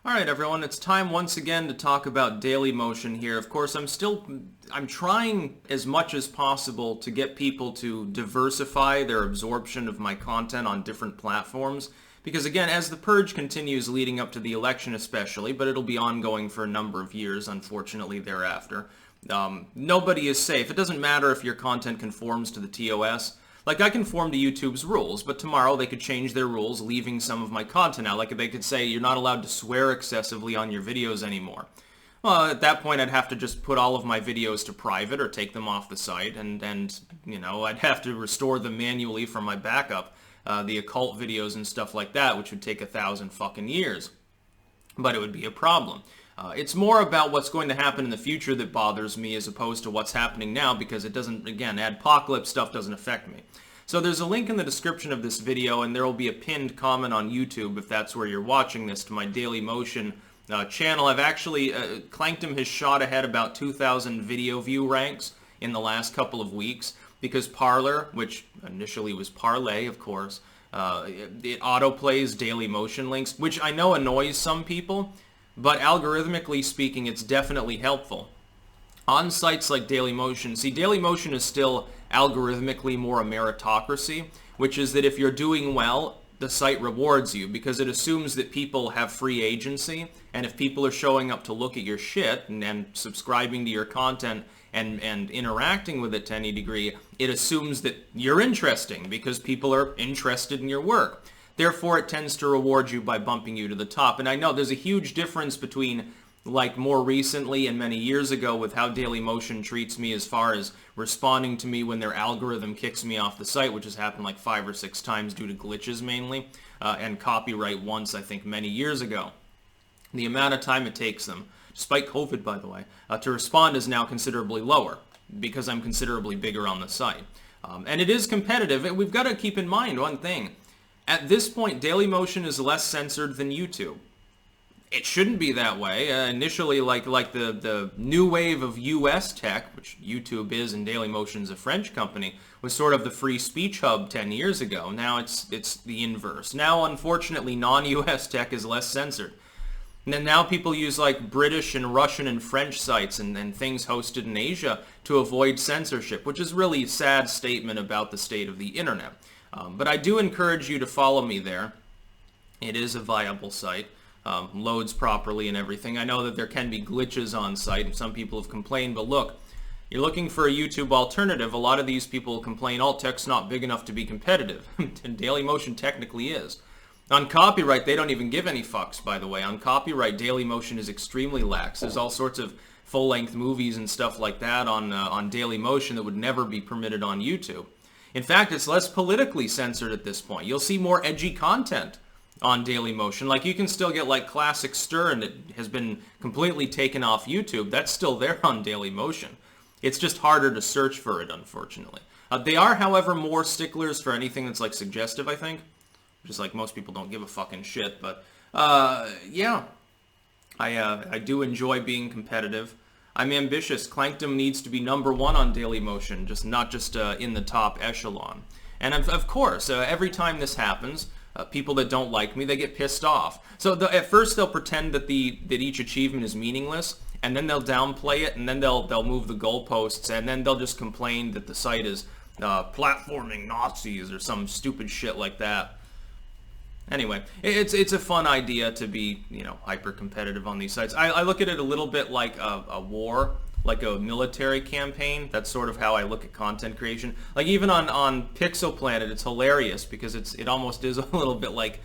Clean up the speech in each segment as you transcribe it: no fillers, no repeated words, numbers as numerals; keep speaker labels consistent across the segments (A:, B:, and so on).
A: Alright everyone, it's time once again to talk about Dailymotion here. Of course, I'm trying as much as possible to get people to diversify their absorption of my content on different platforms. Because again, as the purge continues leading up to the election especially, but it'll be ongoing for a number of years, unfortunately, thereafter, nobody is safe. It doesn't matter if your content conforms to the TOS. Like, I conform to YouTube's rules, but tomorrow they could change their rules, leaving some of my content out. Like, they could say, you're not allowed to swear excessively on your videos anymore. Well, at that point, I'd have to just put all of my videos to private or take them off the site, and you know, I'd have to restore them manually from my backup, the occult videos and stuff like that, which would take 1,000 fucking years. But it would be a problem. It's more about what's going to happen in the future that bothers me as opposed to what's happening now, because it doesn't, again, adpocalypse stuff doesn't affect me. So there's a link in the description of this video, and there will be a pinned comment on YouTube if that's where you're watching this, to my Dailymotion channel. I've actually, Clankdom has shot ahead about 2,000 video view ranks in the last couple of weeks, because Parler, which initially was Parlay, of course, it autoplays Dailymotion links, which I know annoys some people, but algorithmically speaking, it's definitely helpful. On sites like Dailymotion, see, Dailymotion is still algorithmically more a meritocracy, which is that if you're doing well, the site rewards you, because it assumes that people have free agency, and if people are showing up to look at your shit and subscribing to your content and interacting with it to any degree, it assumes that you're interesting, because people are interested in your work. Therefore, it tends to reward you by bumping you to the top. And I know there's a huge difference between, like, more recently and many years ago with how Dailymotion treats me as far as responding to me when their algorithm kicks me off the site, which has happened like 5 or 6 times due to glitches mainly, and copyright once, I think, many years ago. The amount of time it takes them, despite COVID, by the way, to respond is now considerably lower, because I'm considerably bigger on the site. And it is competitive, and we've got to keep in mind one thing. At this point, Dailymotion is less censored than YouTube. It shouldn't be that way. Initially, like the new wave of US tech, which YouTube is and Dailymotion's a French company, was sort of the free speech hub 10 years ago. Now it's the inverse. Now, unfortunately, non-US tech is less censored. And now people use like British and Russian and French sites and things hosted in Asia to avoid censorship, which is really a sad statement about the state of the internet. But I do encourage you to follow me there. It is a viable site. Loads properly and everything. I know that there can be glitches on site, and some people have complained, but look, you're looking for a YouTube alternative. A lot of these people complain, alt tech's not big enough to be competitive. And Dailymotion technically is. On copyright, they don't even give any fucks, by the way. On copyright, Dailymotion is extremely lax. There's all sorts of full-length movies and stuff like that on Dailymotion that would never be permitted on YouTube. In fact, it's less politically censored at this point. You'll see more edgy content on Dailymotion. Like, you can still get like Classic Stern that has been completely taken off YouTube. That's still there on Dailymotion. It's just harder to search for it, unfortunately. They are, however, more sticklers for anything that's like suggestive, I think. Just like most people don't give a fucking shit. But yeah, I do enjoy being competitive. I'm ambitious. Clankdom needs to be #1 on Dailymotion, not just in the top echelon. And of course, every time this happens, people that don't like me, they get pissed off. So at first they'll pretend that each achievement is meaningless, and then they'll downplay it, and then they'll move the goalposts, and then they'll just complain that the site is platforming Nazis or some stupid shit like that. Anyway, it's a fun idea to be, you know, hyper competitive on these sites. I look at it a little bit like a war, like a military campaign. That's sort of how I look at content creation. Like, even on Pixel Planet, it's hilarious because it almost is a little bit like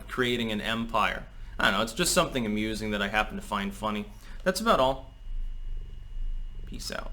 A: creating an empire. I don't know, it's just something amusing that I happen to find funny. That's about all. Peace out.